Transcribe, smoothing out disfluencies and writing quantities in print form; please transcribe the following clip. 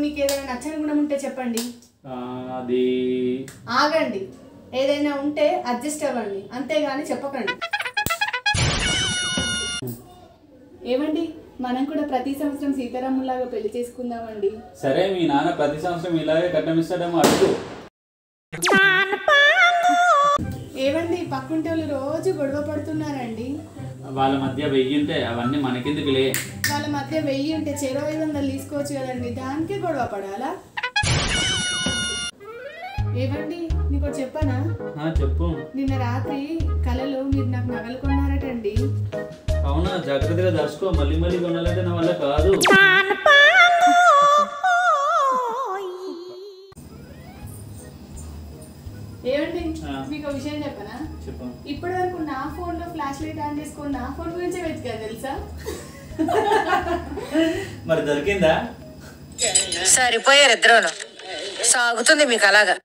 మీకు ఏదైనా నచ్చని గుణం ఉంటే చెప్పండి. అది ఆగండి, ఏదైనా ఉంటే అడ్జస్ట్ అవ్వండి, అంతేగాని చెప్పకండి. ఏమండి, మనం కూడా ప్రతి సంవత్సరం సీతారాములాగా పెళ్లి చేసుకుందామండి. సరే, మీ నాన్న ప్రతి సంవత్సరం ఇలాగే కట్నం ఇస్తాడేమో అడుగు. ఏమండి, పక్కుంటే వాళ్ళు రోజు గొడవ పడుతున్నారండి. వాళ్ళ మధ్య 1000 ఉంటే అవన్నీ మనకెందుకులే. వాళ్ళ మధ్య 1000 ఉంటే చెరో 500 తీసుకోవచ్చు కదండి, దానికే గొడవ పడాలా? ఏమండి, నీకు చెప్పనా? చెప్పు. నిన్న రాత్రి కలలో మీరు నాకు నగలు కొన్నారటండి. అవునా? జాగ్రత్తగా దాచుకో, మళ్ళీ మళ్ళీ కొనాలంటే నా వల్ల కాదు. ఏమండి, మీకు విషయం చెప్పనా? ఇప్పటి వరకు నా ఫోన్ లో ఫ్లాష్ లైట్ ఆన్ చేసుకొని నా ఫోన్ గురించే వెతికా తెలుసా? మరి దొరికిందా? సరిపోయారు ఇద్దరు, సాగుతుంది మీకు అలాగా.